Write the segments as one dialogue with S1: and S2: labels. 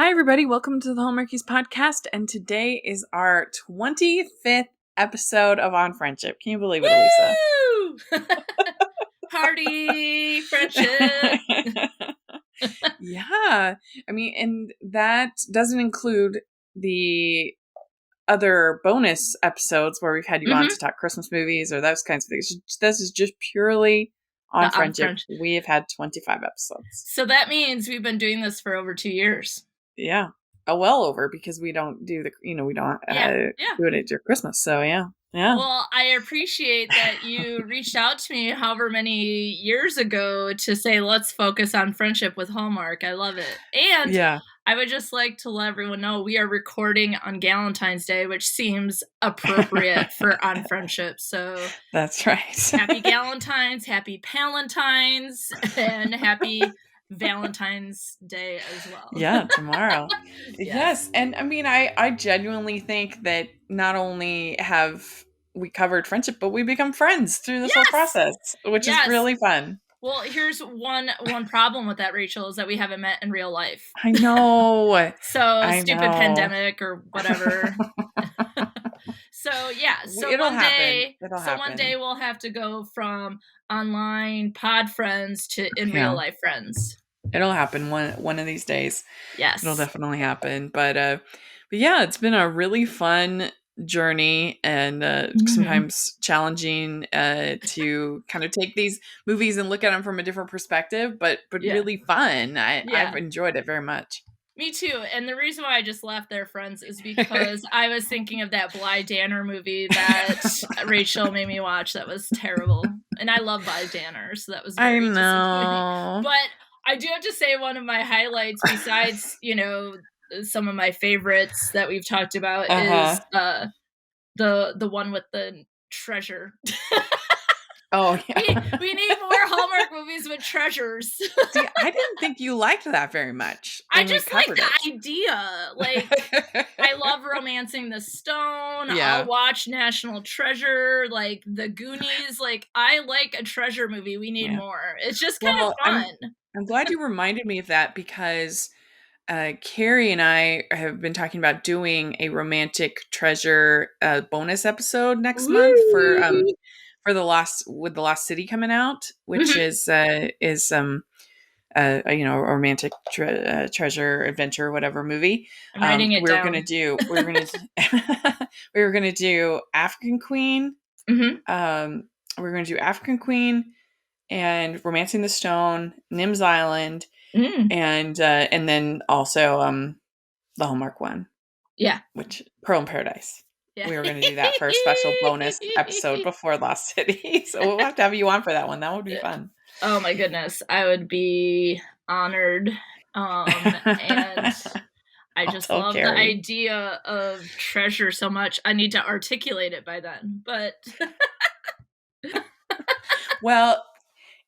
S1: Hi, everybody. Welcome to the Hallmarkies podcast. And today is our 25th episode of On Friendship. Can you believe it, Alysa?
S2: Woo! Party friendship.
S1: Yeah. I mean, and that doesn't include the other bonus episodes where we've had you on to talk Christmas movies or those kinds of things. This is just purely on
S2: The On
S1: friendship.
S2: Friendship.
S1: We have had 25 episodes.
S2: So that means we've been doing this for over 2 years.
S1: Yeah. Well over, because we don't do we don't do it at your Christmas. So yeah.
S2: Well, I appreciate that you reached out to me however many years ago to say, let's focus on friendship with Hallmark. I love it. And
S1: yeah.
S2: I would just like to let everyone know we are recording on Galentine's Day, which seems appropriate for On Friendship. So
S1: that's right.
S2: Happy Galentine's, happy Palentine's, and happy Valentine's Day as well.
S1: Yeah, tomorrow. Yes. And I mean, I genuinely think that not only have we covered friendship, but we become friends through this whole process, which is really fun.
S2: Well, here's one problem with that, Rachel, is that we haven't met in real life.
S1: I know.
S2: Stupid pandemic or whatever. So
S1: it'll happen.
S2: One day we'll have to go from online pod friends to in real life friends.
S1: It'll happen one of these days.
S2: Yes,
S1: it'll definitely happen. But yeah, it's been a really fun journey and sometimes challenging to kind of take these movies and look at them from a different perspective, but really fun. I've enjoyed it very much.
S2: Me too. And the reason why I just left there, friends, is because I was thinking of that Bly Danner movie that Rachel made me watch. That was terrible. And I love Bly Danner, so that was very disappointing. But I do have to say, one of my highlights, besides, some of my favorites that we've talked about, is the one with the treasure.
S1: Oh, yeah.
S2: We need more Hallmark movies with treasures.
S1: See, I didn't think you liked that very much.
S2: I just like the idea. Like, I love Romancing the Stone.
S1: Yeah.
S2: I'll watch National Treasure, like The Goonies. Like, I like a treasure movie. We need more. It's just kind of fun.
S1: I'm glad you reminded me of that, because Carrie and I have been talking about doing a romantic treasure bonus episode next month for the Lost City coming out, which is a romantic treasure adventure, whatever movie.
S2: I'm writing it down.
S1: We were gonna do African Queen.
S2: Mm-hmm.
S1: We're gonna do African Queen and Romancing the Stone, Nim's Island, and then also the Hallmark one.
S2: Yeah,
S1: which Pearl in Paradise. Yeah. We were going to do that for a special bonus episode before Lost City. So we'll have to have you on for that one. That would be fun.
S2: Oh my goodness. I would be honored. And I just love the idea of treasure so much. I need to articulate it by then. But
S1: well,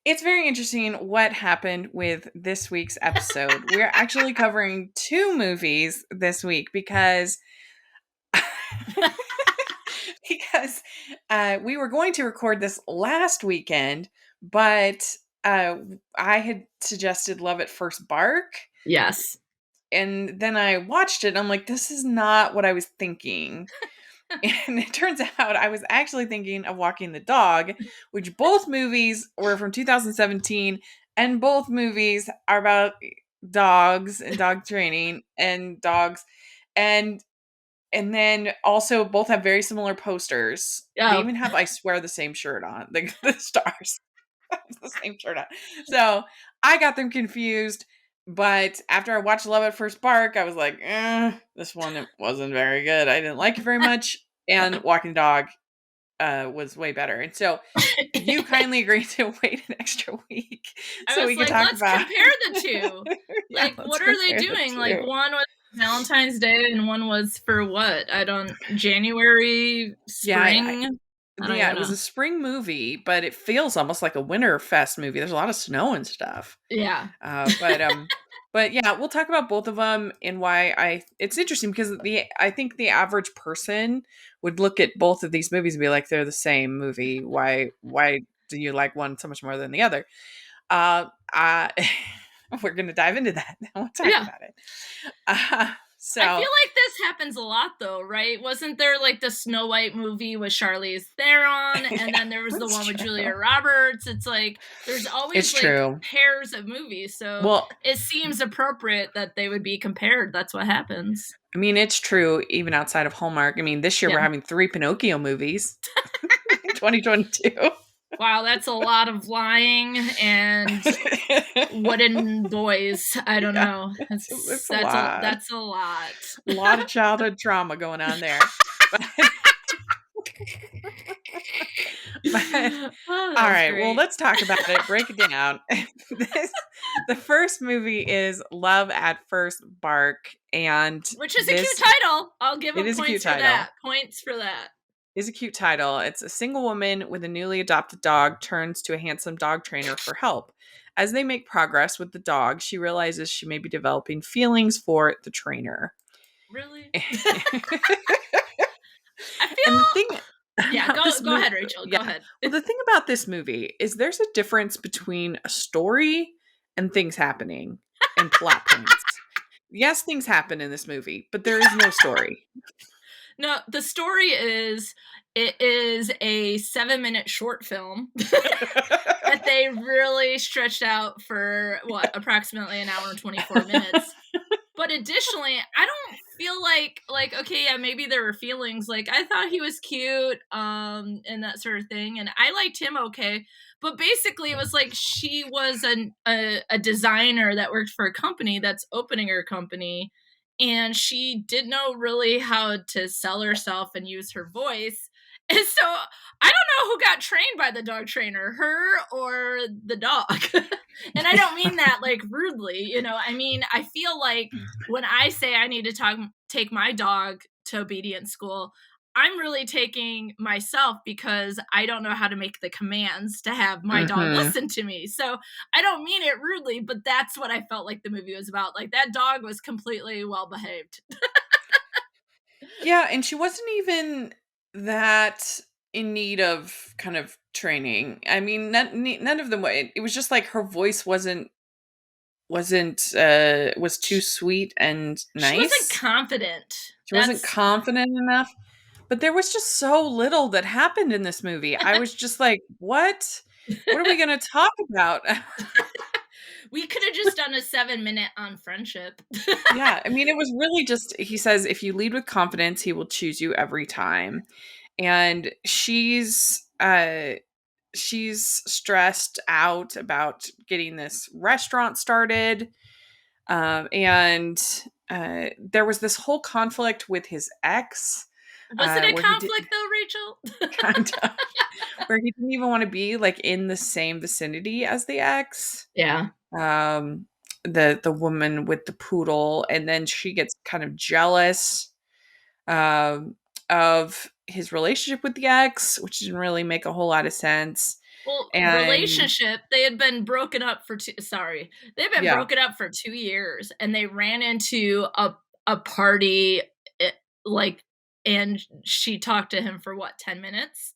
S1: it's very interesting what happened with this week's episode. We're actually covering 2 movies this week because we were going to record this last weekend, but I had suggested Love at First Bark.
S2: Yes.
S1: And then I watched it and I'm like, this is not what I was thinking. And it turns out I was actually thinking of Walking the Dog, which both movies were from 2017, and both movies are about dogs and dog training and dogs. And then also both have very similar posters. Oh. They even have, I swear, the same shirt on. The stars have the same shirt on. So I got them confused. But after I watched Love at First Bark, I was like, this one wasn't very good. I didn't like it very much. And Walking the Dog was way better. And so you kindly agreed to wait an extra week so we could talk about.
S2: Let's compare the two. What are they doing? Like, one was Valentine's Day and one was for what? January, spring?
S1: Yeah, it was a spring movie, but it feels almost like a winter fest movie. There's a lot of snow and stuff.
S2: Yeah.
S1: But yeah, we'll talk about both of them and why it's interesting, because I think the average person would look at both of these movies and be like, they're the same movie. Why do you like one so much more than the other? We're going to dive into that. We'll talk
S2: Yeah.
S1: about it.
S2: I feel
S1: So
S2: like this happens a lot though, right? Wasn't there like the Snow White movie with Charlize Theron, and
S1: yeah,
S2: then there was the
S1: that's
S2: one with
S1: true.
S2: Julia Roberts? It's like there's
S1: It's
S2: always like
S1: true.
S2: pairs of movies, so
S1: Well,
S2: it seems appropriate that they would be compared. That's what happens.
S1: I mean, it's true even outside of Hallmark. I mean, this year we're
S2: Yeah.
S1: having 3 Pinocchio movies in 2022.
S2: Wow, that's a lot of lying and wooden boys. I don't
S1: Yeah,
S2: know.
S1: it's a lot.
S2: That's a lot.
S1: A lot of childhood trauma going on there. But, but
S2: Oh, that
S1: all
S2: was
S1: right, well,
S2: great.
S1: let's talk about it. Break it down. this, the first movie is Love at First Bark, and
S2: Which is a cute
S1: this
S2: title. I'll give
S1: it
S2: them
S1: is a cute
S2: points for
S1: title.
S2: that. Points for that.
S1: Is a cute title. It's a single woman with a newly adopted dog turns to a handsome dog trainer for help. As they make progress with the dog, she realizes she may be developing feelings for the trainer.
S2: Really?
S1: And
S2: I
S1: the thing
S2: feel yeah,
S1: about this
S2: go
S1: movie,
S2: ahead, Rachel. Go
S1: yeah.
S2: ahead.
S1: Well, the thing about this movie is there's a difference between a story and things happening and plot points. Yes, things happen in this movie, but there is no story.
S2: No, the story is it is a 7-minute short film that they really stretched out for what, approximately an hour and 24 minutes. But additionally, I don't feel like okay, yeah, maybe there were feelings. Like I thought he was cute, and that sort of thing, and I liked him okay. But basically, it was like she was a designer that worked for a company that's opening her company, and she didn't know really how to sell herself and use her voice. And so I don't know who got trained by the dog trainer, her or the dog. And I don't mean that like rudely, you know. I mean, I feel like when I say I need to take my dog to obedience school, I'm really taking myself because I don't know how to make the commands to have my dog
S1: hmm
S2: listen to me. So I don't mean it rudely, but that's what I felt like the movie was about. Like that dog was completely well behaved.
S1: Yeah, and she wasn't even that in need of kind of training. I mean, none of them. It was just like her voice was too sweet and
S2: She wasn't
S1: nice.
S2: confident.
S1: She wasn't
S2: That's
S1: confident enough. But there was just so little that happened in this movie. I was just like, what? What are we going to talk about?
S2: we could have just done a 7-minute on friendship.
S1: Yeah, I mean, it was really just, he says, if you lead with confidence, he will choose you every time. And she's stressed out about getting this restaurant started. And there was this whole conflict with his ex,
S2: Was it a
S1: where he did
S2: conflict though, Rachel?
S1: kind of where he didn't even want to be like in the same vicinity as the ex.
S2: Yeah.
S1: Um, the woman with the poodle, and then she gets kind of jealous um, of his relationship with the ex, which didn't really make a whole lot of sense.
S2: Well,
S1: And
S2: relationship, they had been broken up for they've been
S1: yeah,
S2: broken up for 2 years, and they ran into a party, eh, like, and she talked to him for what, 10 minutes?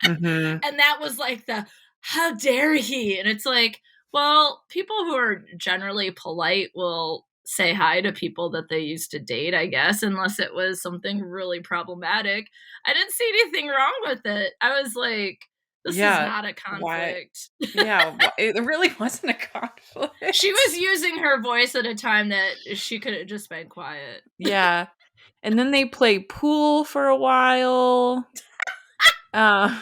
S1: hmm
S2: And that was like the, "How dare he?" And it's like, well, people who are generally polite will say hi to people that they used to date, I guess, unless it was something really problematic. I didn't see anything wrong with it. I was like, "This is
S1: yeah.
S2: not a
S1: Why?
S2: conflict."
S1: Yeah, it really wasn't a
S2: She was
S1: conflict.
S2: using her voice at a time that she could have just been quiet.
S1: Yeah, and then they play pool for a while. Uh,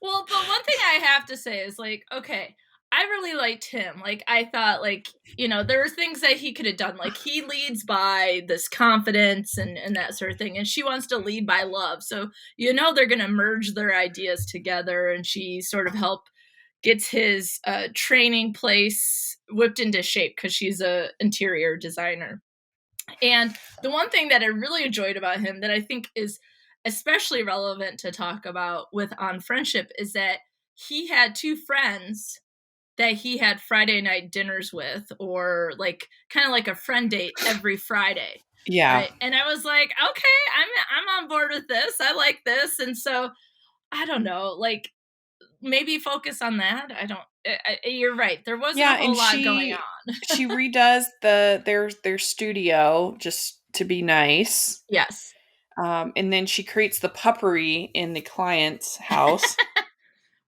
S2: Well, but one thing I have to say is like, okay, I really liked him. Like, I thought, like, you know, there were things that he could have done. Like, he leads by this confidence and that sort of thing, and she wants to lead by love. So, you know, they're going to merge their ideas together, and she sort of gets his training place whipped into shape because she's a interior designer. And the one thing that I really enjoyed about him that I think is especially relevant to talk about with On Friendship is that he had two friends that he had Friday night dinners with, or like kind of like a friend date every Friday.
S1: yeah,
S2: Right. And I was like, okay, I'm on board with this. I like this. And so I don't know, like maybe focus on that. I don't. You're right. There wasn't a
S1: Yeah,
S2: whole
S1: and
S2: lot going on.
S1: she redoes their studio just to be nice.
S2: Yes.
S1: And then she creates the puppery in the client's house.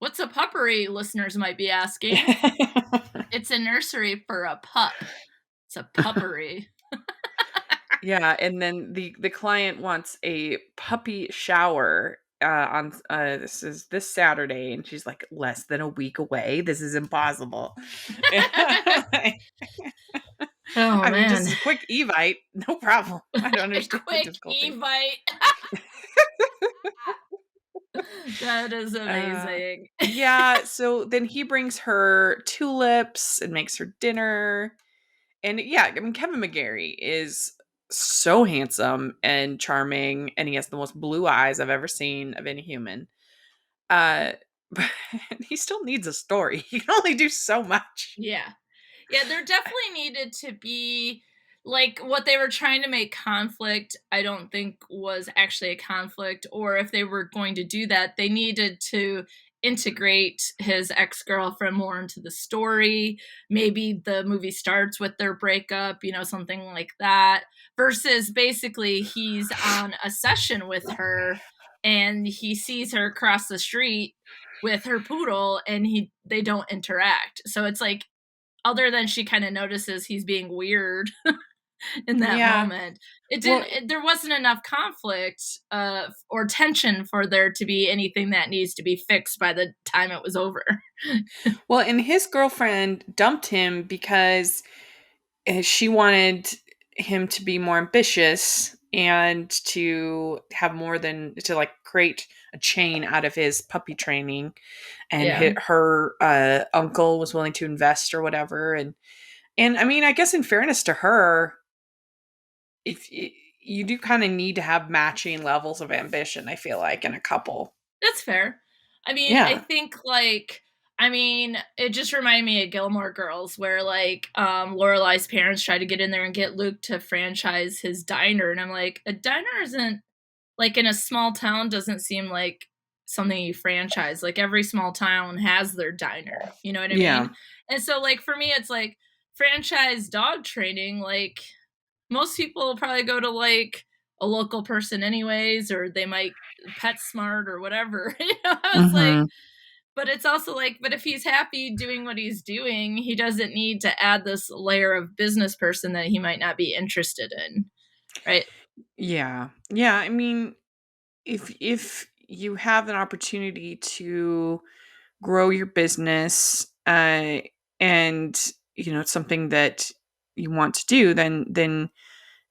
S2: What's a puppery? Listeners might be asking. It's a nursery for a pup. It's a puppery.
S1: Yeah, and then the client wants a puppy shower on this is this Saturday, and she's like, less than a week away. This is impossible.
S2: Oh
S1: I mean, just
S2: man.
S1: a quick evite, no problem. I don't
S2: A
S1: understand the
S2: quick
S1: difficulty.
S2: evite. That is
S1: Uh,
S2: amazing.
S1: yeah, so then he brings her tulips and makes her dinner. And yeah, I mean, Kevin McGarry is so handsome and charming, and he has the most blue eyes I've ever seen of any human. But he still needs a story. He can only do so much.
S2: Yeah. Yeah, there definitely needed to be like what they were trying to make conflict, I don't think was actually a conflict, or if they were going to do that, they needed to integrate his ex-girlfriend more into the story. Maybe the movie starts with their breakup, something like that, versus basically he's on a session with her and he sees her across the street with her poodle and they don't interact. So it's like other than she kind of notices he's being weird in that
S1: Yeah.
S2: moment, it
S1: Well,
S2: didn't there wasn't enough conflict or tension for there to be anything that needs to be fixed by the time it was over.
S1: and his girlfriend dumped him because she wanted him to be more ambitious and to have more than to like create a chain out of his puppy training. And
S2: Yeah.
S1: her uncle was willing to invest or whatever. And I mean, I guess in fairness to her, if you do kind of need to have matching levels of ambition, I feel like in a couple.
S2: That's fair. I mean, I
S1: Yeah.
S2: think it just reminded me of Gilmore Girls where Lorelai's parents tried to get in there and get Luke to franchise his diner, and I'm like, a diner isn't like in a small town doesn't seem like something you franchise. Like every small town has their diner. You know what I
S1: Yeah.
S2: mean? And so like for me it's like franchise dog training, like most people will probably go to like a local person anyways, or they might PetSmart or whatever. I was like,
S1: Hmm.
S2: but it's also like, but if he's happy doing what he's doing, he doesn't need to add this layer of business person that he might not be interested in. Right?
S1: Yeah. Yeah. I mean, if you have an opportunity to grow your business, and it's something that you want to do, then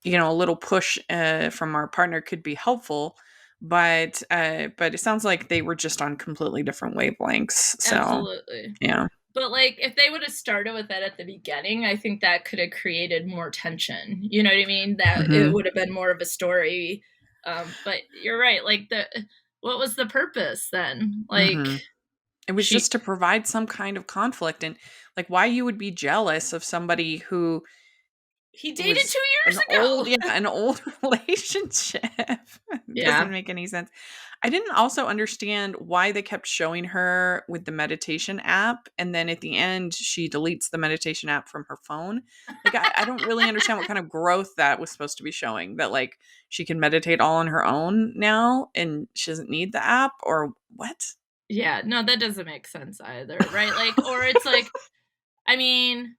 S1: a little push from our partner could be helpful. But it sounds like they were just on completely different wavelengths. So
S2: Absolutely.
S1: yeah.
S2: But like if they would have started with that at the beginning, I think that could have created more tension. You know what I mean? That it
S1: Hmm.
S2: would have been more of a story. But you're right. Like what was the purpose then? Like
S1: Hmm. It was
S2: she
S1: just to provide some kind of conflict, and like why you would be jealous of somebody who
S2: he dated
S1: was
S2: 2 years ago.
S1: an old relationship.
S2: Yeah.
S1: Doesn't make any sense. I didn't also understand why they kept showing her with the meditation app, and then at the end she deletes the meditation app from her phone. Like I don't really understand what kind of growth that was supposed to be showing, that like she can meditate all on her own now and she doesn't need the app, or what?
S2: Yeah. No, that doesn't make sense either. Right. Like, or it's like, I mean,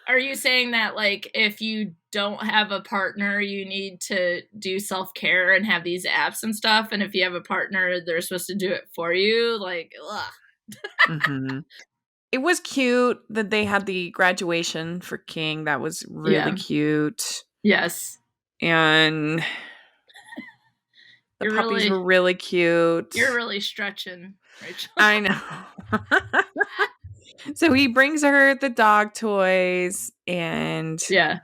S2: are you saying that like if you don't have a partner, you need to do self-care and have these apps and stuff? And if you have a partner, they're supposed to do it for you? Like, ugh.
S1: Hmm. It was cute that they had the graduation for King. That was really
S2: Yeah.
S1: cute.
S2: Yes.
S1: And the
S2: You're
S1: puppies
S2: really
S1: were really cute.
S2: you're really stretching, Rachel.
S1: I know. So he brings her the dog toys,
S2: Yeah.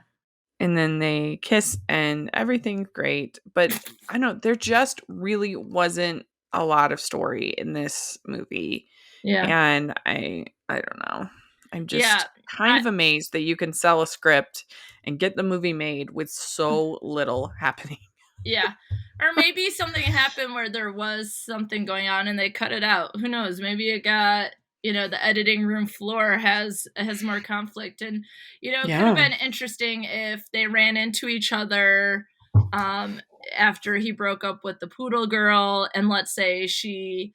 S1: and then they kiss and everything's great. But I know there just really wasn't a lot of story in this movie.
S2: Yeah.
S1: And I don't know. I'm
S2: Yeah.
S1: just kind
S2: I
S1: of amazed that you can sell a script and get the movie made with so little happening.
S2: Yeah. Or maybe something happened where there was something going on and they cut it out. Who knows? Maybe it got, the editing room floor has more conflict, and it could have
S1: Yeah.
S2: been interesting if they ran into each other um after he broke up with the poodle girl, and let's say she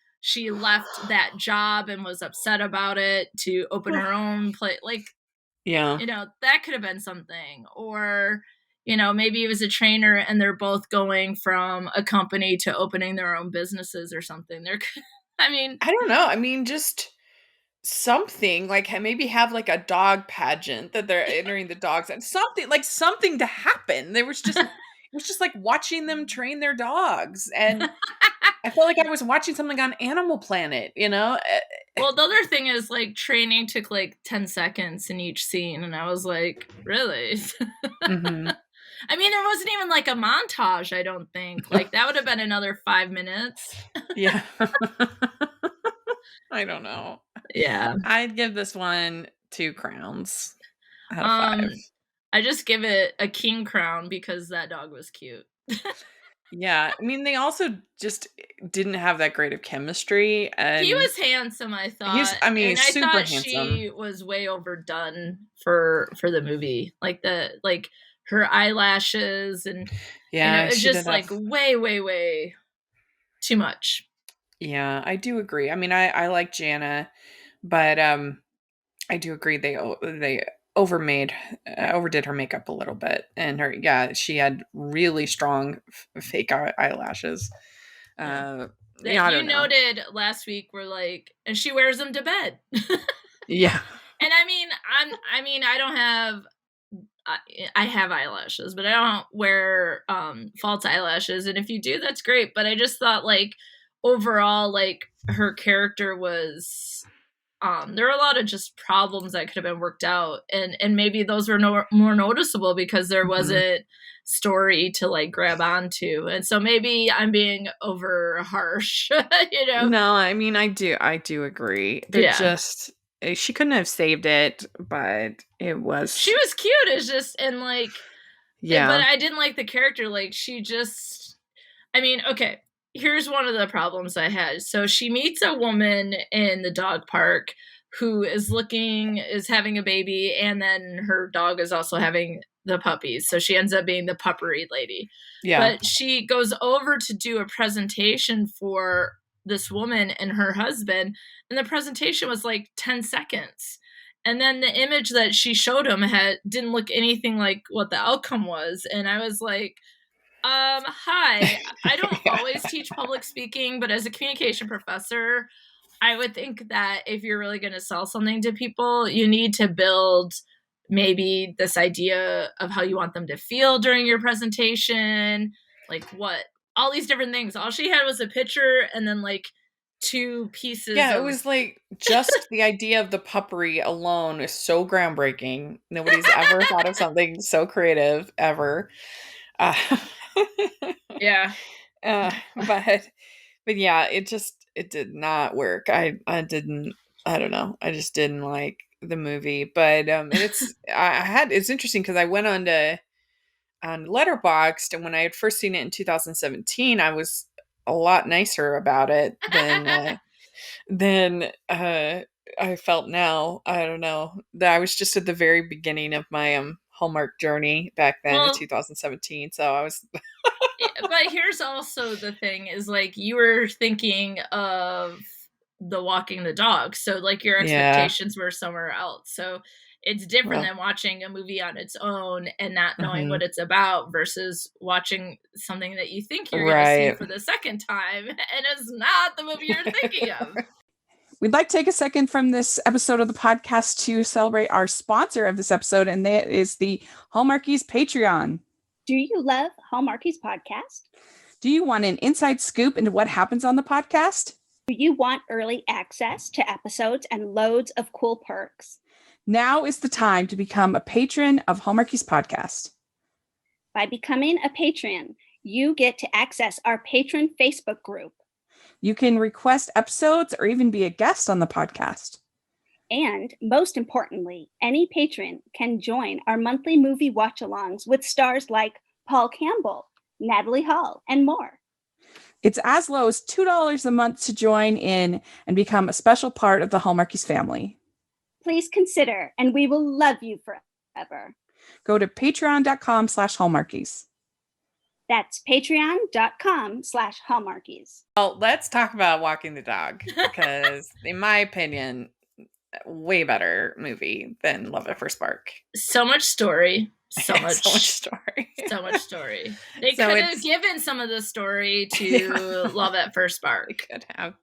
S2: left that job and was upset about it to open her own place, like,
S1: Yeah.
S2: that could have been something. Or, maybe it was a trainer and they're both going from a company to opening their own businesses or something. I mean,
S1: I don't know. I mean, just something like maybe have like a dog pageant that they're entering the dogs and something to happen. It was just like watching them train their dogs, and I felt like I was watching something on Animal Planet, you know?
S2: well, the other thing is like training took like 10 seconds in each scene. And I was like, really?
S1: Mhm.
S2: I mean, there wasn't even like a montage, I don't think. Like, that would have been another 5 minutes.
S1: Yeah. I don't know.
S2: Yeah.
S1: I'd give this one 2 crowns out of 5.
S2: Um, I just give it a king crown because that dog was cute.
S1: Yeah, I mean, they also just didn't have that great of chemistry,
S2: He
S1: and
S2: was handsome, I thought,
S1: he's
S2: and I
S1: super
S2: thought
S1: handsome.
S2: she was way overdone for the movie. Like her eyelashes, and
S1: Yeah,
S2: it's
S1: she did
S2: just like
S1: have.
S2: way, way, way too much.
S1: Yeah, I do agree. I mean, I like Jana, but, I do agree they overmade overdid her makeup a little bit, and she had really strong fake eyelashes.
S2: Yeah.
S1: Uh,
S2: That
S1: I
S2: you
S1: don't know.
S2: noted last week were like, and she wears them to bed.
S1: Yeah.
S2: And I mean, I don't have I, I have eyelashes, but I don't wear false eyelashes. And if you do, that's great. But I just thought, like, overall, like, her character was there were a lot of just problems that could have been worked out, and maybe those were more noticeable because there
S1: Mhm.
S2: wasn't story to like grab onto. And so maybe I'm being over harsh.
S1: No, I mean, I do agree. They're
S2: Yeah.
S1: just she couldn't have saved it, but it
S2: She
S1: was
S2: was cute. It's just, and like, but
S1: yeah.
S2: I didn't like the character. Like, I mean, okay, here's one of the problems I had. So she meets a woman in the dog park who is having a baby, and then her dog is also having the puppies. So she ends up being the puppery lady.
S1: Yeah.
S2: But she goes over to do a presentation for this woman and her husband, and the presentation was like 10 seconds. And then the image that she showed him didn't look anything like what the outcome was. And I was like, hi. I don't
S1: Yeah.
S2: always teach public speaking, but as a communication professor, I would think that if you're really going to sell something to people, you need to build maybe this idea of how you want them to feel during your presentation, like what all these different things. All she had was a picture and then like two pieces
S1: Yeah, it
S2: of
S1: was like just the idea of the puppery alone is so groundbreaking. Nobody's ever thought of something so creative ever. Uh,
S2: yeah.
S1: but yeah, it did not work. I didn't I don't know. I just didn't like the movie. But and it's interesting because I went on Letterboxd, and when I had first seen it in 2017, I was a lot nicer about it than I felt now. I don't know. That I was just at the very beginning of my Hallmark journey back then in
S2: Well,
S1: 2017. So I was
S2: but here's also the thing is like you were thinking of the walking the dog. So like your
S1: yeah.
S2: expectations were somewhere else. So it's different
S1: Well,
S2: than watching a movie on its own and not knowing
S1: mhm.
S2: what it's about versus watching something that you think you're going to see
S1: Right.
S2: for the second time and it's not the movie you're thinking of.
S3: We'd like to take a second from this episode of the podcast to celebrate our sponsor of this episode, and that is the Hallmarkies Patreon.
S4: Do you love Hallmarkies podcast?
S3: Do you want an inside scoop into what happens on the podcast?
S4: Do you want early access to episodes and loads of cool perks?
S3: Now is the time to become a patron of Hallmarkies podcast.
S4: By becoming a patron, you get to access our patron Facebook group.
S3: You can request episodes or even be a guest on the podcast.
S4: And most importantly, any patron can join our monthly movie watch-alongs with stars like Paul Campbell, Natalie Hall, and more.
S3: It's as low as $2 a month to join in and become a special part of the Hallmarkies family.
S4: Please consider, and we will love you forever.
S3: Go to patreon.com/Hallmarkies.
S4: That's patreon.com/Hallmarkies.
S1: Well, let's talk about Walking the Dog, because in my opinion, way better movie than Love at First Spark.
S2: So much story. So much
S1: story.
S2: So much story. They
S1: So
S2: could have given some of the story to Love at First Spark.
S1: They could have.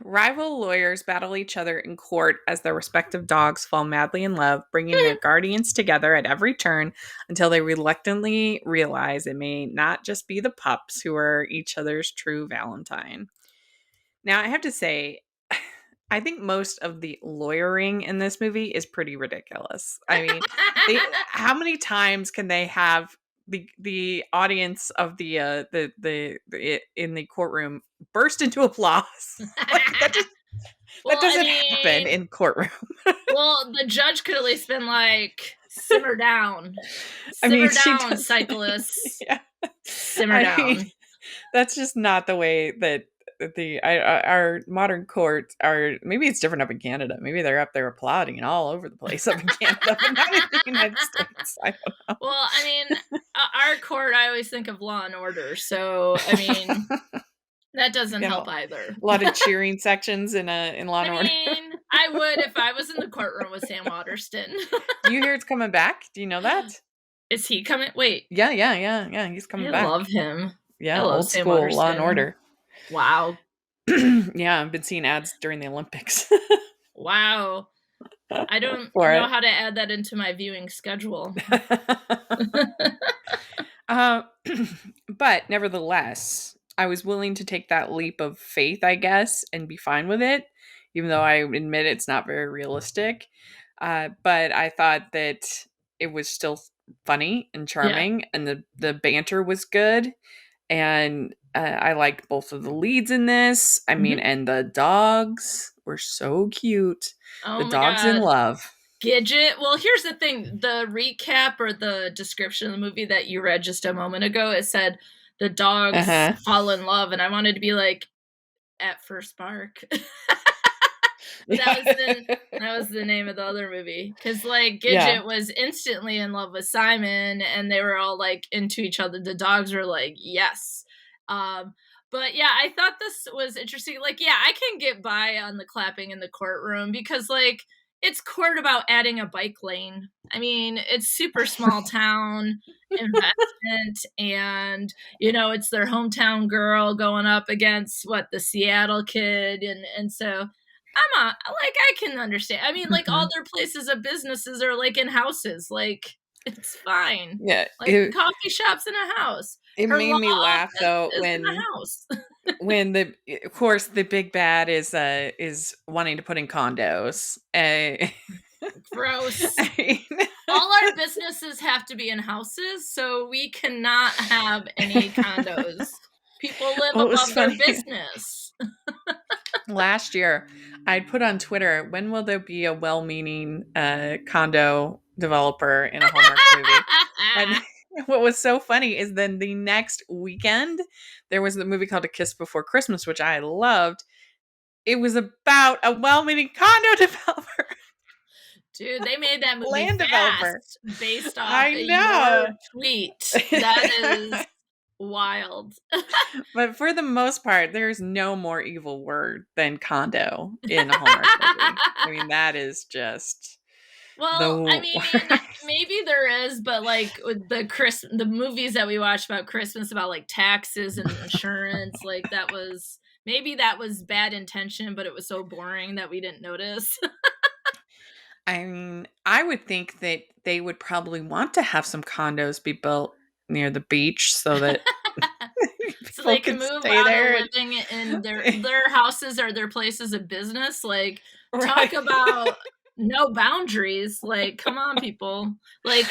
S1: Rival lawyers battle each other in court as their respective dogs fall madly in love, bringing their guardians together at every turn until they reluctantly realize it may not just be the pups who are each other's true Valentine. Now, I have to say, I think most of the lawyering in this movie is pretty ridiculous. I mean, how many times can they have the audience of the in the courtroom burst into applause? Like, that doesn't happen in courtroom.
S2: Well, the judge could at least been like, simmer down. Cyclists. Yeah. Simmer down.
S1: That's just not the way that our modern courts are. Maybe it's different up in Canada. Maybe they're up there applauding all over the place up in Canada, but not in the United States. I don't know.
S2: Well, I mean, our court, I always think of Law and Order, so I mean, that doesn't help either.
S1: A lot of cheering sections in Law and Order.
S2: I mean, I would if I was in the courtroom with Sam Waterston.
S1: Do you hear it's coming back? Do you know that?
S2: Is he coming? Wait.
S1: Yeah. He's coming back.
S2: I love him.
S1: Yeah, old school Law and Order.
S2: Wow.
S1: Yeah, I've been seeing ads during the Olympics.
S2: Wow. I don't know how to add that into my viewing schedule.
S1: But nevertheless, I was willing to take that leap of faith, I guess, and be fine with it, even though I admit it's not very realistic. But I thought that it was still funny and charming, and the banter was good. And I liked both of the leads in this. I mean, and the dogs were so cute. The dogs in love.
S2: Gidget. Well, here's the thing. The recap or the description of the movie that you read just a moment ago, it said the dogs fall in love. And I wanted to be like, at First Spark. That was the name of the other movie. Because, like, Gidget was instantly in love with Simon, and they were all, like, into each other. The dogs were like, yes. But, yeah, I thought this was interesting. Like, yeah, I can get by on the clapping in the courtroom because, like, it's court about adding a bike lane. I mean, it's super small town investment, and, you know, it's their hometown girl going up against, the Seattle kid, and so... I can understand. I mean, like, all their places of businesses are, like, in houses. Like, it's fine.
S1: Yeah.
S2: Like, coffee shops in a house.
S1: It made me laugh, though, when of course, the big bad is wanting to put in condos.
S2: Gross. All our businesses have to be in houses, so we cannot have any condos. People live above their business.
S1: Last year, I'd put on Twitter, when will there be a well-meaning condo developer in a Hallmark movie? And what was so funny is then the next weekend, there was the movie called A Kiss Before Christmas, which I loved. It was about a well-meaning condo developer.
S2: Dude, they made that movie
S1: Land developer
S2: based off your tweet. That is... wild.
S1: But for the most part, there's no more evil word than condo in a Hallmark movie. I mean, that is just...
S2: Well, I mean, maybe there is, but like the movies that we watch about Christmas, about like taxes and insurance, like that was bad intention, but it was so boring that we didn't notice.
S1: I mean, I would think that they would probably want to have some condos be built near the beach so that
S2: so they can move out of living in their houses or their places of business. Like, talk about no boundaries. Like, come on, people. Like,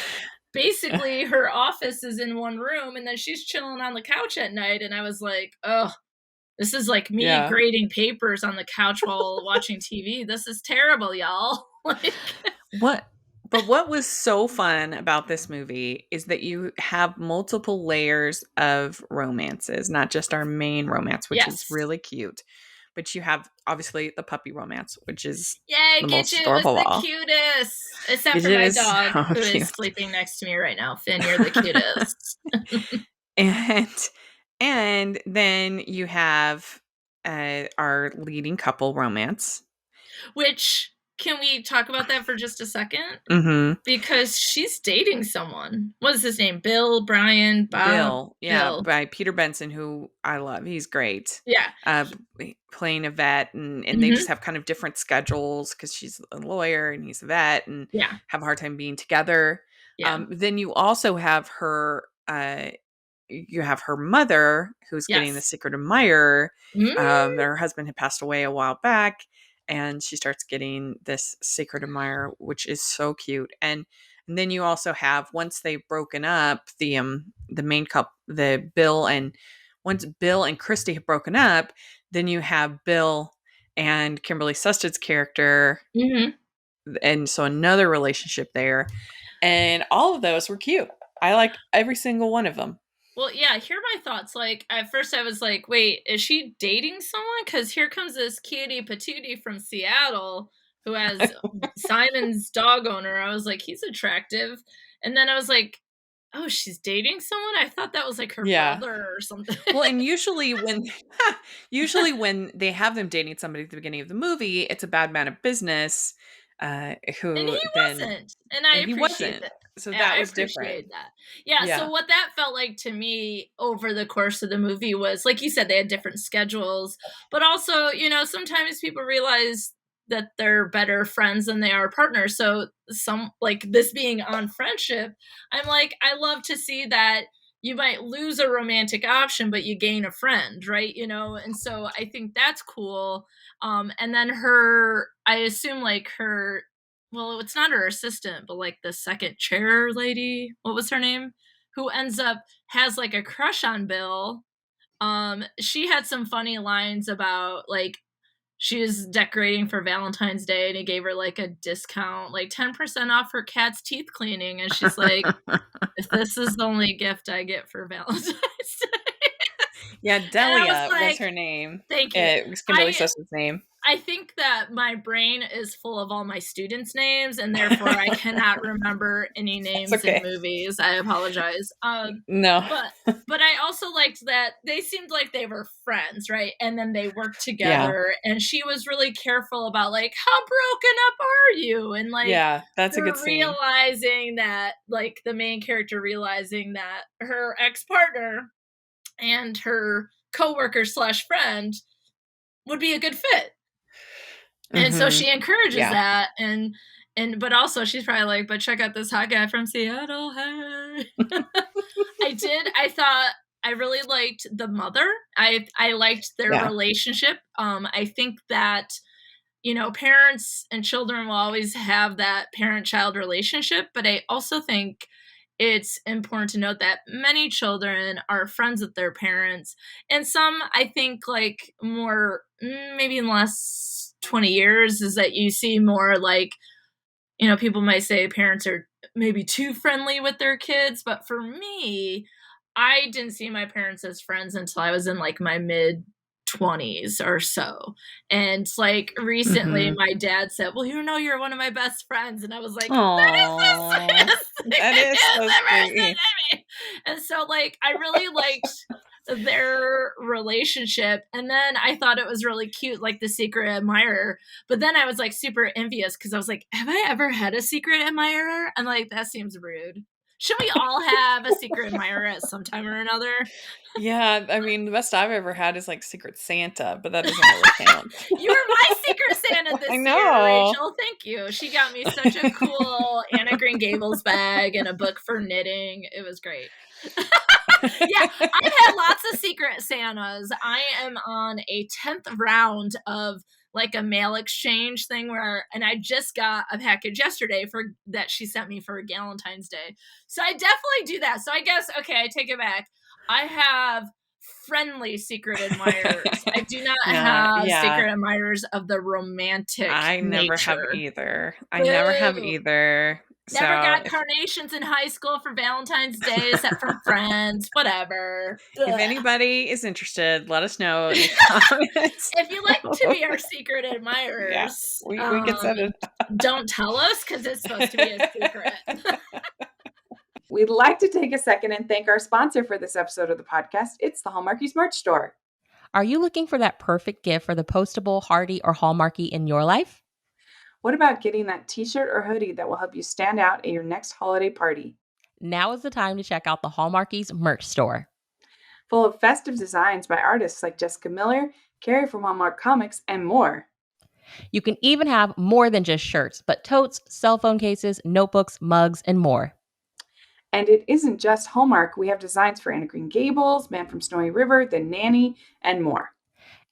S2: basically her office is in one room and then she's chilling on the couch at night, and I was like, oh, this is like me grading papers on the couch while watching TV. This is terrible, y'all. Like,
S1: But what was so fun about this movie is that you have multiple layers of romances, not just our main romance, which is
S2: Yes.
S1: really cute. But you have obviously the puppy romance, which is
S2: Yay,
S1: the most
S2: Gidget was
S1: adorable
S2: the
S1: of all.
S2: cutest. Except for
S1: Gidget
S2: my
S1: is
S2: dog,
S1: so
S2: who is
S1: cute.
S2: sleeping next to me right now. Finn, you're the cutest.
S1: And then you have our leading couple romance.
S2: Which, can we talk about that for just a second?
S1: Mm-hmm.
S2: Because she's dating someone. What is his name? Bill, Brian, Bob?
S1: Bill, yeah,
S2: Bill.
S1: by Peter Benson, who I love. He's great.
S2: Yeah.
S1: Playing a vet, and they
S2: Mhm.
S1: just have kind of different schedules because she's a lawyer and he's a vet, and
S2: Yeah.
S1: have a hard time being together.
S2: Yeah.
S1: Then you also have her. You have her mother, who's getting the
S2: Yes.
S1: secret admirer.
S2: Mm.
S1: Her husband had passed away a while back, and she starts getting this secret admirer, which is so cute. And then you also have, once they've broken up, the main couple, once Bill and Christy have broken up, then you have Bill and Kimberly Susted's character,
S2: Mhm.
S1: and so another relationship there. And all of those were cute. I liked every single one of them.
S2: Well, yeah, here are my thoughts. Like, at first I was like, wait, is she dating someone? Because here comes this cutie patootie from Seattle who has Simon's dog owner. I was like, he's attractive. And then I was like, oh, she's dating someone? I thought that was like her
S1: Yeah.
S2: brother or something.
S1: Well, and usually when they have them dating somebody at the beginning of the movie, it's a bad man of business who
S2: And he
S1: then
S2: wasn't. And I
S1: he
S2: appreciate
S1: wasn't.
S2: that.
S1: So
S2: Yeah,
S1: that
S2: I
S1: was different.
S2: appreciate that. Yeah,
S1: Yeah.
S2: so what that felt like to me over the course of the movie was, like you said, they had different schedules, but also, you know, sometimes people realize that they're better friends than they are partners. So some, like this being on friendship, I'm like, I love to see that you might lose a romantic option, but you gain a friend, right? You know, and so I think that's cool. And then I assume like her, well, it's not her assistant, but like the second chair lady, what was her name? Who ends up has like a crush on Bill. She had some funny lines about like she was decorating for Valentine's Day and he gave her like a discount, like 10% off her cat's teeth cleaning. And she's like, if this is the only gift I get for Valentine's Day.
S1: Yeah, Delia was
S2: like,
S1: her name.
S2: Thank you.
S1: It was Kimberly Susted's name.
S2: I think that my brain is full of all my students' names, and therefore I cannot remember any names in movies. I apologize.
S1: No.
S2: But I also liked that they seemed like they were friends, right? And then they worked together, and she was really careful about like, how broken up are you? And like,
S1: yeah, that's a good scene.
S2: Realizing that, like, the main character realizing that her ex-partner and her coworker / friend would be a good fit. And so she encourages that, and but also she's probably like, but check out this hot guy from Seattle. Hey. I thought I really liked the mother. I liked their relationship. I think that, you know, parents and children will always have that parent-child relationship, but I also think it's important to note that many children are friends with their parents, and some, I think, like more, maybe in the last 20 years, is that you see more like, you know, people might say parents are maybe too friendly with their kids, but for me, I didn't see my parents as friends until I was in like my mid-20s or so. And like recently my dad said, well, you know, you're one of my best friends. And I was like, that is so sweet. And so like, I really liked their relationship. And then I thought it was really cute, like the secret admirer. But then I was like super envious because I was like, have I ever had a secret admirer? And like, that seems rude. Should we all have a secret admirer at some time or another?
S1: Yeah, I mean, the best I've ever had is like Secret Santa, but that doesn't really count.
S2: You were my Secret Santa this year, Rachel. Thank you. She got me such a cool Anna Green Gables bag and a book for knitting. It was great. Yeah, I've had lots of Secret Santas. I am on a 10th round of like a mail exchange thing and I just got a package yesterday that she sent me for Valentine's Day. So I definitely do that. So I guess, okay, I take it back. I have friendly secret admirers. I do not have secret admirers of the romantic
S1: I never
S2: nature.
S1: have either. I never have either.
S2: Never
S1: So
S2: got carnations in high school for Valentine's Day except from friends. Whatever.
S1: if
S2: Ugh.
S1: anybody is interested, let us know in the comments.
S2: If you like to be our secret admirers,
S1: we can set it up.
S2: don't tell us because it's supposed to be a secret.
S3: We'd like to take a second and thank our sponsor for this episode of the podcast. It's the Hallmarkies merch store.
S5: Are you looking for that perfect gift for the postable, hardy, or Hallmarky in your life?
S3: What about getting that t-shirt or hoodie that will help you stand out at your next holiday party?
S5: Now is the time to check out the Hallmarkies merch store.
S3: Full of festive designs by artists like Jessica Miller, Carrie from Hallmark Comics, and more.
S5: You can even have more than just shirts, but totes, cell phone cases, notebooks, mugs, and more.
S3: And it isn't just Hallmark. We have designs for Anna Green Gables, Man from Snowy River, The Nanny, and more.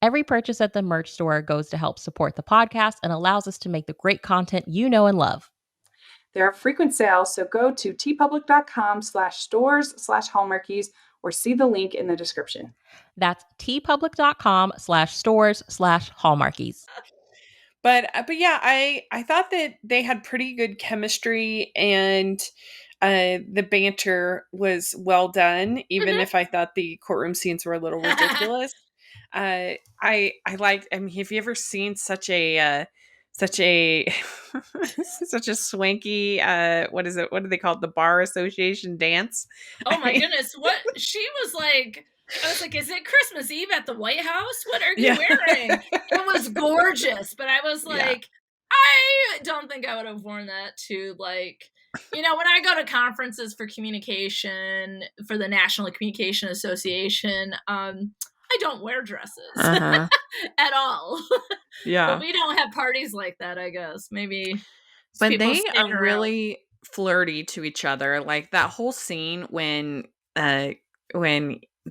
S5: Every purchase at the merch store goes to help support the podcast and allows us to make the great content you know and love.
S3: There are frequent sales, so go to tpublic.com/stores/Hallmarkies or see the link in the description.
S5: That's tpublic.com/stores/Hallmarkies.
S1: But yeah, I thought that they had pretty good chemistry and the banter was well done, even if I thought the courtroom scenes were a little ridiculous. I liked. I mean, have you ever seen such a such a swanky what is it? What do they call it? The bar association dance?
S2: Oh my goodness! What she was like. I was like, is it Christmas Eve at the White House? What are you wearing? It was gorgeous, but I was like, I don't think I would have worn that to like, when I go to conferences for communication for the National Communication Association, I don't wear dresses at all.
S1: Yeah.
S2: But we don't have parties like that, I guess. Maybe.
S1: But they are really flirty to each other. Like that whole scene when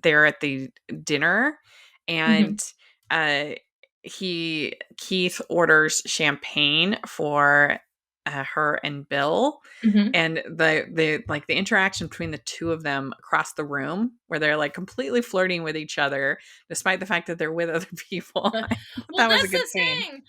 S1: they're at the dinner and Keith orders champagne for her and Bill, and the interaction between the two of them across the room where they're like completely flirting with each other despite the fact that they're with other people.
S2: Well, that was a good scene. Thing.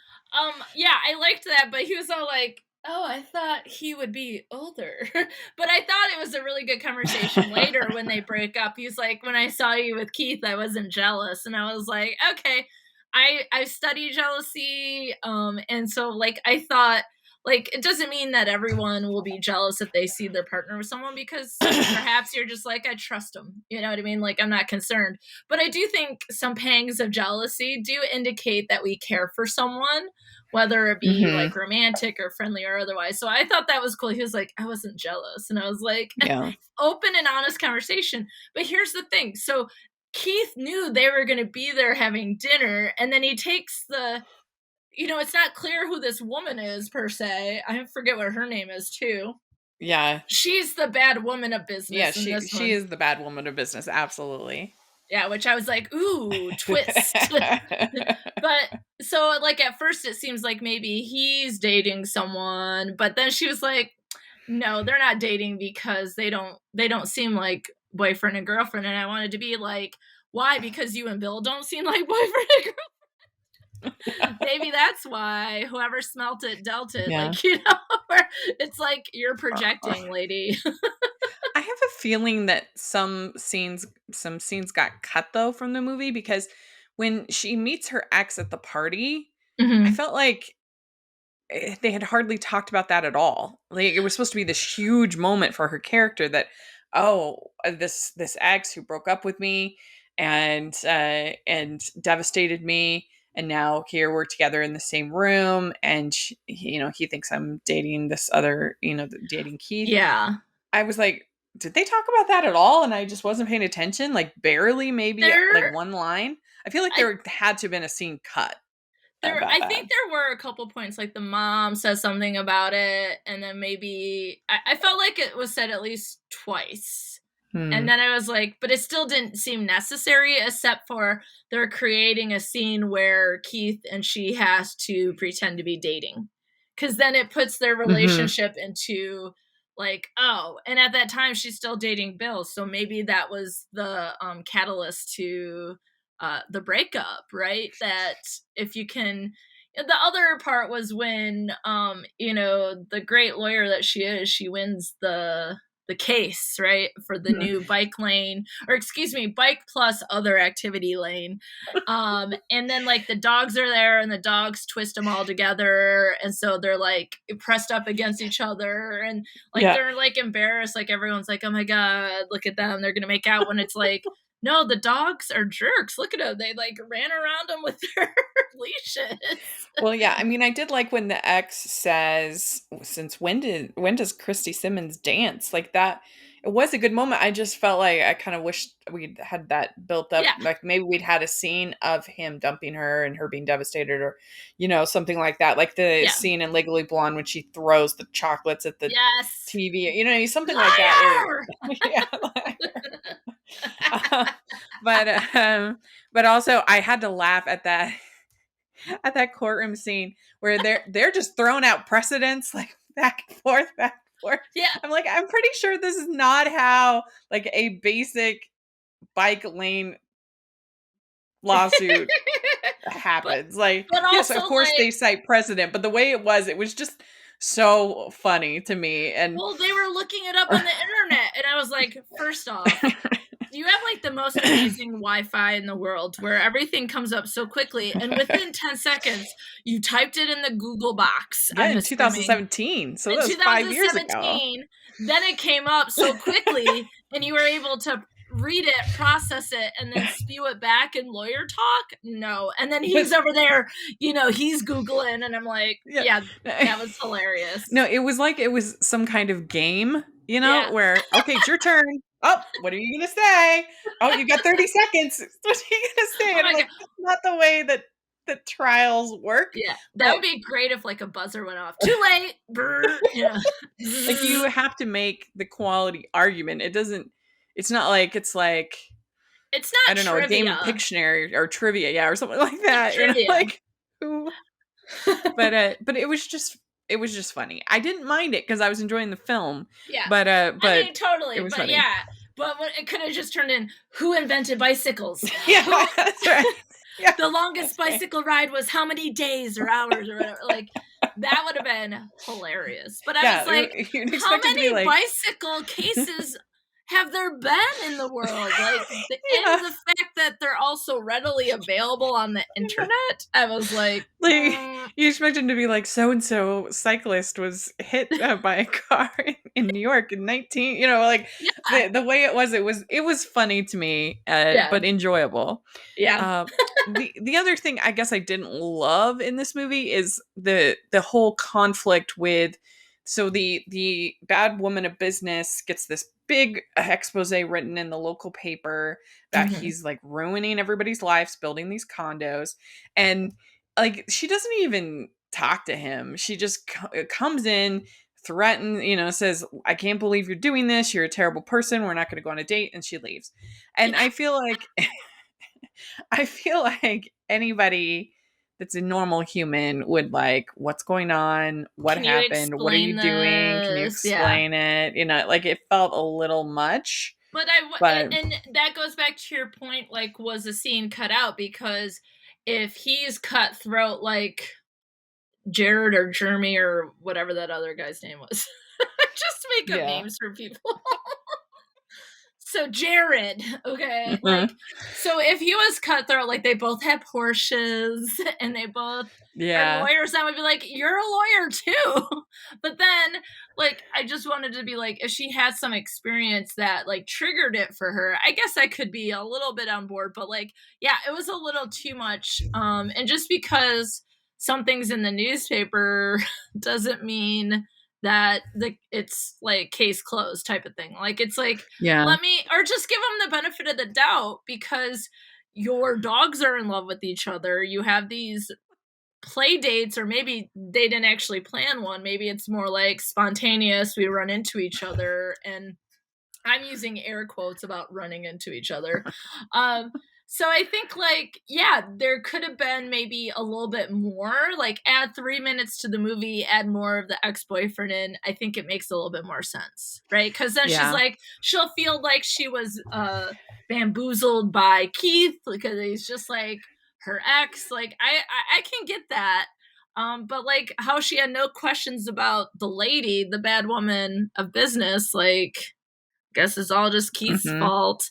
S2: Yeah, I liked that, but he was all like, oh, I thought he would be older. But I thought it was a really good conversation later when they break up. He's like, when I saw you with Keith, I wasn't jealous. And I was like, okay, I study jealousy. And so like, I thought, like, it doesn't mean that everyone will be jealous if they see their partner with someone, because perhaps you're just like, I trust them. You know what I mean? Like, I'm not concerned. But I do think some pangs of jealousy do indicate that we care for someone, whether it be like romantic or friendly or otherwise. So I thought that was cool. He was like, I wasn't jealous. And I was like, open and honest conversation. But here's the thing. So Keith knew they were going to be there having dinner. And then he takes it's not clear who this woman is per se. I forget what her name is too.
S1: Yeah.
S2: She's the bad woman of business.
S1: Yeah, she is the bad woman of business. Absolutely.
S2: Yeah, which I was like, ooh, twist. But so like at first it seems like maybe he's dating someone, but then she was like, no, they're not dating because they don't seem like boyfriend and girlfriend. And I wanted to be like, why? Because you and Bill don't seem like boyfriend and girlfriend. Maybe that's why whoever smelt it dealt it.
S1: Yeah.
S2: Like, it's like you're projecting, lady.
S1: I have a feeling that some scenes got cut though from the movie, because when she meets her ex at the party, I felt like they had hardly talked about that at all. Like it was supposed to be this huge moment for her character that, this ex who broke up with me and devastated me. And now here we're together in the same room, and he thinks I'm dating this other, dating Keith.
S2: Yeah.
S1: I was like, did they talk about that at all? And I just wasn't paying attention, like barely, maybe like one line. I feel like there had to have been a scene cut.
S2: I think there were a couple points, like the mom says something about it, and then maybe I felt like it was said at least twice. And then I was like, but it still didn't seem necessary, except for they're creating a scene where Keith and she has to pretend to be dating. Because then it puts their relationship into like, and at that time she's still dating Bill. So maybe that was the catalyst to the breakup, right? That if you can, the other part was when, the great lawyer that she is, she wins the case, right, for the new bike lane, or excuse me, bike plus other activity lane. And then like the dogs are there and the dogs twist them all together. And so they're like pressed up against each other and like they're like embarrassed. Like everyone's like, oh my God, look at them. They're going to make out, when it's like, no, the dogs are jerks. Look at them. They like ran around them with their leashes.
S1: Well, yeah. I mean, I did like when the ex says, "Since when does Christy Simmons dance?" Like that. It was a good moment. I just felt like I kind of wished we'd had that built up.
S2: Yeah.
S1: Like maybe we'd had a scene of him dumping her and her being devastated, or something like that. Like the scene in Legally Blonde when she throws the chocolates at the TV. Something like that. But also I had to laugh at that courtroom scene where they're just throwing out precedents like back and forth.
S2: Yeah.
S1: I'm like, I'm pretty sure this is not how like a basic bike lane lawsuit happens. But yes, of course they cite precedent, but the way it was just so funny to me. And
S2: well, they were looking it up on the internet, and I was like, first off, you have like the most amazing Wi-Fi in the world where everything comes up so quickly, and within 10 seconds you typed it in the Google box.
S1: Yeah, in 2017. So that was 5 years ago.
S2: Then it came up so quickly and you were able to read it, process it, and then spew it back in lawyer talk. No. And then he's over there, he's Googling, and I'm like, yeah, that was hilarious.
S1: No, it was like it was some kind of game, where, okay, it's your turn. Oh, what are you going to say? Oh, you got 30 seconds. What are you going to say? And I'm like, that's not the way that the trials work.
S2: Yeah, that would be great if like a buzzer went off. Too late.
S1: Like you have to make the quality argument. It's not like it's like,
S2: it's not,
S1: I don't know, a game of Pictionary or trivia, or something like that. Like who? But it was just funny. I didn't mind it because I was enjoying the film.
S2: Yeah.
S1: But
S2: I mean, totally.
S1: It was
S2: but
S1: funny.
S2: Yeah. But it could have just turned in, who invented bicycles?
S1: Yeah, that's right. Yeah,
S2: the longest bicycle ride was how many days or hours or whatever. Like that would have been hilarious. But I was like, how many bicycle cases have there been in the world? Like, and the fact that they're also readily available on the internet, I was like,
S1: you expect him to be like, so-and-so cyclist was hit by a car in New York in 19, the way it was funny to me, but enjoyable.
S2: Yeah.
S1: The other thing I guess I didn't love in this movie is the whole conflict with, so the bad woman of business gets this big expose written in the local paper that he's like ruining everybody's lives building these condos, and like she doesn't even talk to him. She just comes in, threatens, says, I can't believe you're doing this, you're a terrible person, we're not going to go on a date, and she leaves. And I feel like anybody that's a normal human would like, what's going on? What happened? What are you doing? Can you explain it? Like it felt a little much.
S2: But and that goes back to your point, like, was the scene cut out? Because if he's cutthroat like Jared or Jeremy or whatever that other guy's name was, just make up names for people. So Jared, okay, like, so if he was cutthroat, like they both have Porsches and they both are lawyers, I would be like, you're a lawyer too. But then, like, I just wanted to be like, if she had some experience that like triggered it for her, I guess I could be a little bit on board. But like, yeah, it was a little too much. And just because something's in the newspaper doesn't mean that it's like case closed type of thing. Like it's like, or just give them the benefit of the doubt, because your dogs are in love with each other. You have these play dates, or maybe they didn't actually plan one. Maybe it's more like spontaneous. We run into each other, and I'm using air quotes about running into each other. So I think, like, yeah, there could have been maybe a little bit more, like add 3 minutes to the movie, add more of the ex-boyfriend in. I think it makes a little bit more sense, right? Because then she's like, she'll feel like she was bamboozled by Keith because he's just like her ex. Like, I can get that. But like how she had no questions about the lady, the bad woman of business, like guess it's all just Keith's fault.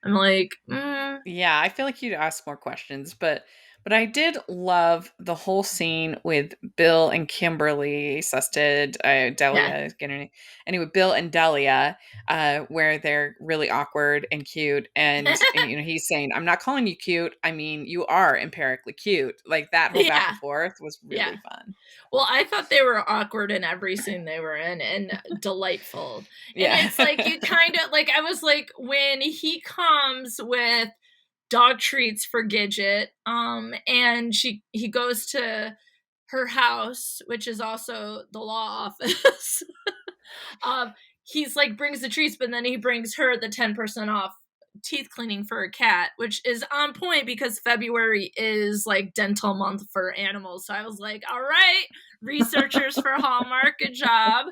S2: I'm like,
S1: Yeah, I feel like you'd ask more questions, but I did love the whole scene with Bill and Kimberly Susted, Delia is getting it. Anyway, Bill and Delia, where they're really awkward and cute, and you know he's saying, "I'm not calling you cute. I mean, you are empirically cute." Like that whole back and forth was really fun.
S2: Well, I thought they were awkward in every scene they were in and delightful.
S1: Yeah.
S2: And it's like you kind of like I was like when he comes with dog treats for Gidget, and he goes to her house, which is also the law office. He's like brings the treats, but then he brings her the 10% off teeth cleaning for a cat, which is on point because February is like dental month for animals. So I was like, all right, researchers for Hallmark, good job.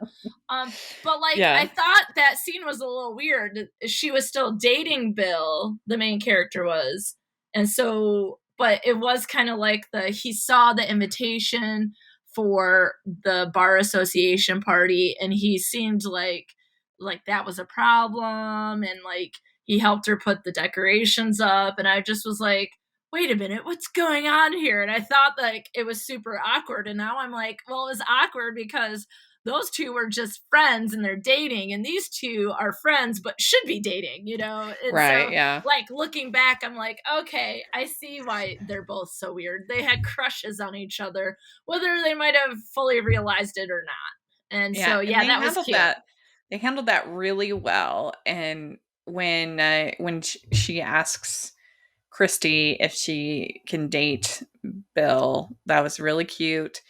S2: But like I thought that scene was a little weird. She was still dating Bill, the main character was. And so, but it was kind of like he saw the invitation for the bar association party and he seemed like that was a problem, and like he helped her put the decorations up, and I just was like, wait a minute, what's going on here? And I thought like it was super awkward, and now I'm like, well, it's awkward because those two were just friends and they're dating, and these two are friends but should be dating, you know? And
S1: right,
S2: so,
S1: yeah.
S2: like looking back, I'm like, okay, I see why they're both so weird. They had crushes on each other, whether they might have fully realized it or not. And so, yeah, that was cute.
S1: They handled that really well. And when she asks Christy if she can date Bill, that was really cute.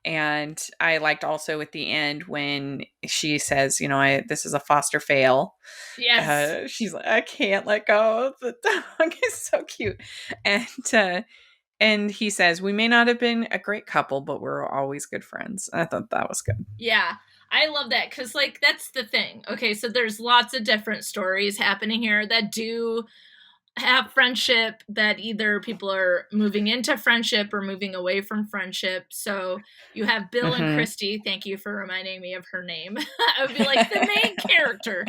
S1: And I liked also at the end when she says, you know, this is a foster fail.
S2: Yes.
S1: She's like, I can't let go of the dog. It's so cute. And he says, we may not have been a great couple, but we're always good friends. I thought that was good.
S2: Yeah. I love that because, like, that's the thing. Okay, so there's lots of different stories happening here that do have friendship, that either people are moving into friendship or moving away from friendship. So you have Bill and Christy. Thank you for reminding me of her name. I would be like the main character.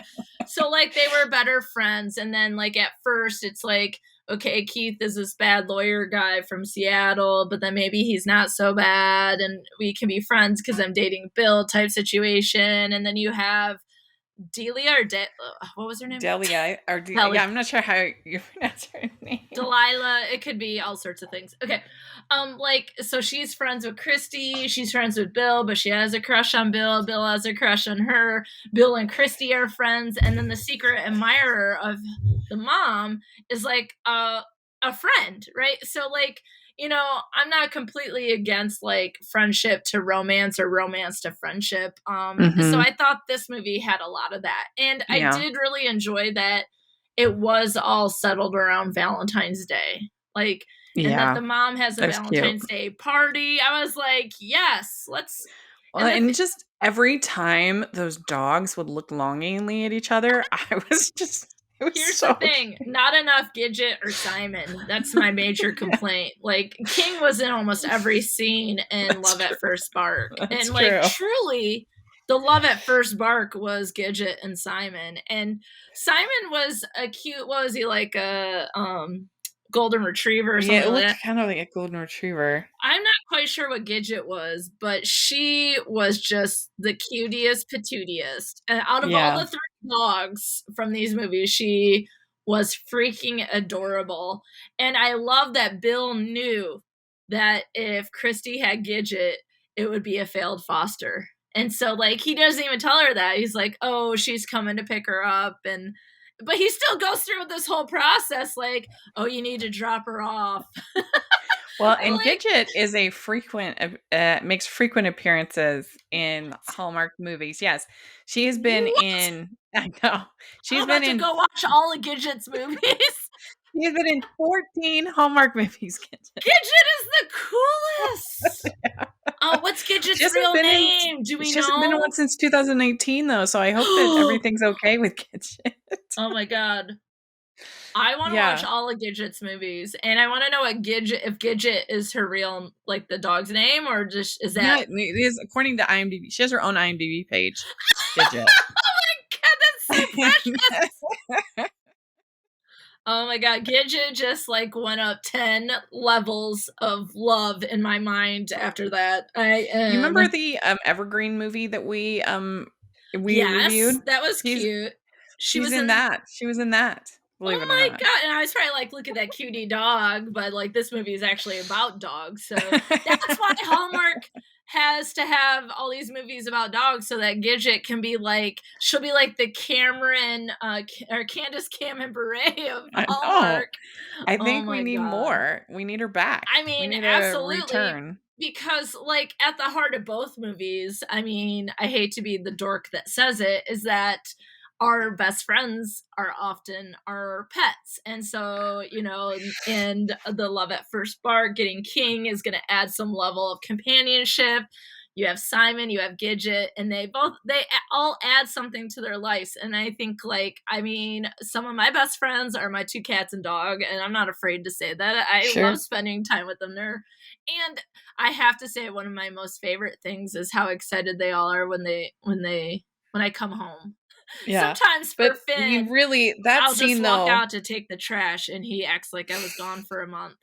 S2: So, like, they were better friends. And then, like, at first, it's like, okay, Keith is this bad lawyer guy from Seattle, but then maybe he's not so bad and we can be friends because I'm dating Bill type situation. And then you have Delia or what was her name?
S1: Delia or yeah, I'm not sure how you pronounce her name.
S2: Delilah. It could be all sorts of things. Okay. Like, so she's friends with Christy, she's friends with Bill, but she has a crush on Bill. Bill has a crush on her. Bill and Christy are friends, and then the secret admirer of the mom is like a friend, right? So like, you know, I'm not completely against like friendship to romance or romance to friendship. So I thought this movie had a lot of that. And I did really enjoy that it was all settled around Valentine's Day. Like, and that the mom has a Valentine's Day party. I was like, yes, let's.
S1: Well, and just every time those dogs would look longingly at each other, I was just.
S2: Here's the thing, not enough Gidget or Simon. That's my major complaint. Like, King was in almost every scene in Love at First Bark. And like, truly, the Love at First Bark was Gidget and Simon. And Simon was a cute, what was he, like a golden retriever or something?
S1: Yeah, it looked kind of like a golden retriever.
S2: I'm not quite sure what Gidget was, but she was just the cutiest patootiest. And out of all the three dogs from these movies, she was freaking adorable. And I love that Bill knew that if Christy had Gidget, it would be a failed foster. And so, like, he doesn't even tell her that. He's like, oh, she's coming to pick her up. But he still goes through with this whole process, like, oh, you need to drop her off.
S1: Well, and Gidget is a makes frequent appearances in Hallmark movies. Yes, she has been in. I know
S2: she's been in. Go watch all of Gidget's movies.
S1: She's been in 14 Hallmark movies.
S2: Gidget is the coolest. Oh, what's Gidget's real name? Do we know? She
S1: hasn't been on since 2018, though, so I hope that everything's okay with Gidget.
S2: Oh my god. I want to
S1: Yeah.
S2: watch all of Gidget's movies, and I want to know what if Gidget is her real, like, the dog's name, or just is
S1: Yeah,
S2: that?
S1: it is according to IMDb. She has her own IMDb page. Gidget.
S2: Oh my god, that's so precious. Oh my god, Gidget just like went up 10 levels of love in my mind after that.
S1: You remember the Evergreen movie that we reviewed?
S2: That was cute.
S1: She's in that. She was in that. Believe it or
S2: my
S1: not.
S2: god, and I was probably like, look at that cutie dog, but like this movie is actually about dogs, so that's why Hallmark has to have all these movies about dogs, so that Gidget can be like, she'll be like the Cameron or Candace Cameron Bure of Hallmark.
S1: I think we need more. We need her back.
S2: I mean,
S1: we need
S2: absolutely.
S1: a return.
S2: Because, like, at the heart of both movies, I mean, I hate to be the dork that says it, is that our best friends are often our pets. And so, you know, and the love at first spark, getting King is going to add some level of companionship. You have Simon, you have Gidget, and they all add something to their lives. And I think, like, I mean, some of my best friends are my 2 cats and dog, and I'm not afraid to say that. I love spending time with them there. And I have to say, one of my most favorite things is how excited they all are when I come home.
S1: Yeah.
S2: Sometimes for Finn,
S1: I'll
S2: just walk out to take the trash, and he acts like I was gone for a month.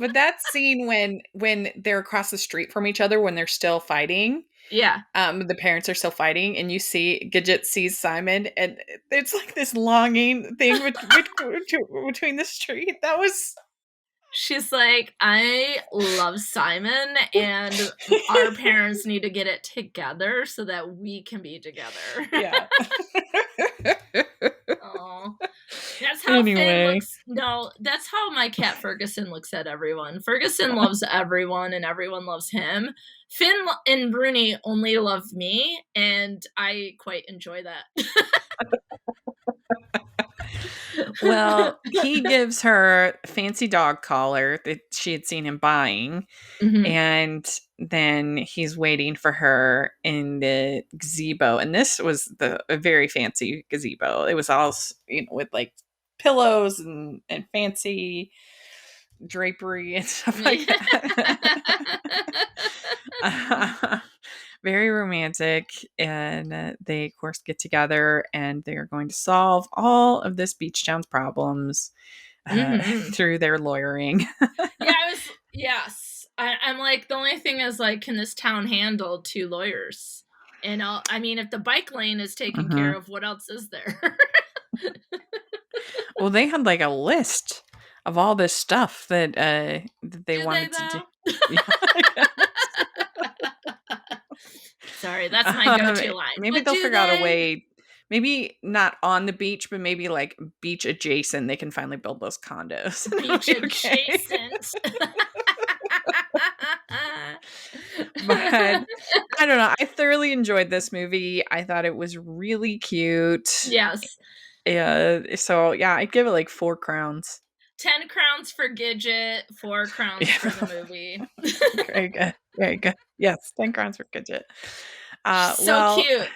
S1: But that scene when they're across the street from each other, when they're still fighting, the parents are still fighting, and you see Gidget sees Simon, and it's like this longing thing between the street. That was.
S2: She's like, I love Simon, and our parents need to get it together so that we can be together.
S1: Yeah.
S2: Oh, that's how Finn looks. No, that's how my cat Ferguson looks at everyone. Ferguson loves everyone, and everyone loves him. Finn and Bruni only love me, and I quite enjoy that.
S1: Well, he gives her a fancy dog collar that she had seen him buying.
S2: Mm-hmm.
S1: And then he's waiting for her in the gazebo. And this was a very fancy gazebo. It was all, with like pillows and fancy drapery and stuff like that. Very romantic, and they of course get together, and they are going to solve all of this beach town's problems through their lawyering.
S2: I'm like, the only thing is, like, can this town handle 2 lawyers? And I mean, if the bike lane is taken care of, what else is there?
S1: Well, they had like a list of all this stuff that they wanted to do.
S2: Sorry, that's my go-to line.
S1: Maybe they'll figure out a way. Maybe not on the beach, but maybe like beach adjacent. They can finally build those condos.
S2: Beach adjacent.
S1: But I don't know. I thoroughly enjoyed this movie. I thought it was really cute.
S2: Yes.
S1: So yeah, I'd give it like 4 crowns.
S2: 10 crowns for Gidget, 4 crowns for the movie.
S1: Very good. Very good. Yes, 10 crowns for Gidget.
S2: Cute.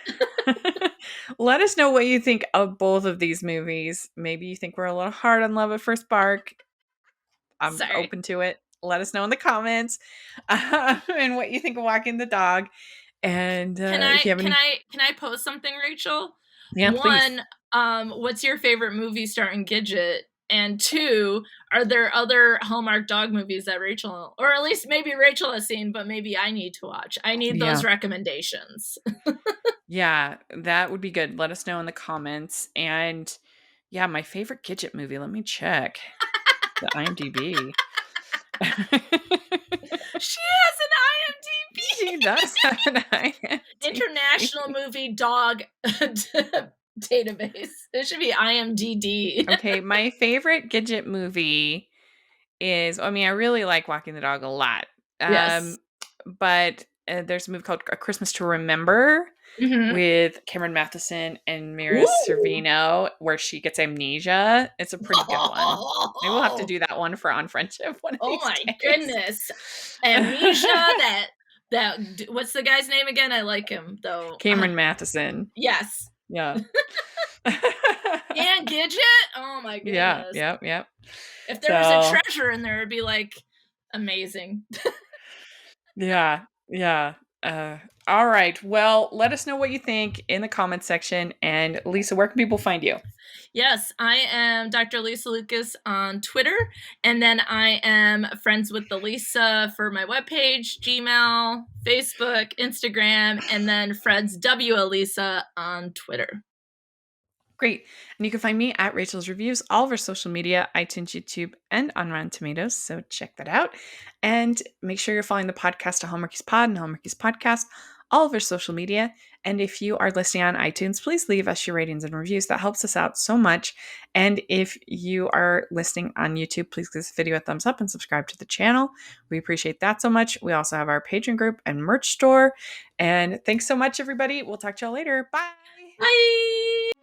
S1: Let us know what you think of both of these movies. Maybe you think we're a little hard on Love at First Spark. I'm open to it. Let us know in the comments and what you think of Walking the Dog. And
S2: can I post something, Rachel?
S1: Yeah,
S2: 1, what's your favorite movie starring Gidget? And 2, are there other Hallmark dog movies that Rachel, or at least maybe Rachel has seen, but maybe I need to watch? I need those recommendations.
S1: Yeah, that would be good. Let us know in the comments. And yeah, my favorite Gidget movie. Let me check the IMDb.
S2: She has an IMDb.
S1: She does have an IMDb.
S2: International Movie Dog Database. It should be IMDb.
S1: Okay, my favorite Gidget movie is, I mean, I really like Walking the Dog a lot.
S2: Yes.
S1: But there's a movie called A Christmas to Remember with Cameron Matheson and Mira Sorvino, where she gets amnesia. It's a pretty good one. Maybe we'll have to do that one for On Friendship one of these days.
S2: Goodness. Amnesia, that what's the guy's name again? I like him though.
S1: Cameron Matheson.
S2: Yes.
S1: Yeah.
S2: And Gidget? Oh my goodness.
S1: Yeah.
S2: If there was a
S1: So-
S2: treasure in there, it'd be like amazing.
S1: Yeah. All right. Well, let us know what you think in the comments section. And Lisa, where can people find you?
S2: Yes, I am Dr. Lisa Lucas on Twitter, and then I am friends with the Lisa for my webpage, Gmail, Facebook, Instagram, and then Fred's W. Alysa on Twitter.
S1: Great. And you can find me at Rachel's Reviews, all of our social media, iTunes, YouTube, and on Rotten Tomatoes. So check that out. And make sure you're following the podcast to Hallmarkies Pod and Hallmarkies Podcast, all of our social media. And if you are listening on iTunes, please leave us your ratings and reviews. That helps us out so much. And if you are listening on YouTube, please give this video a thumbs up and subscribe to the channel. We appreciate that so much. We also have our Patreon group and merch store. And thanks so much, everybody. We'll talk to y'all later. Bye.
S2: Bye!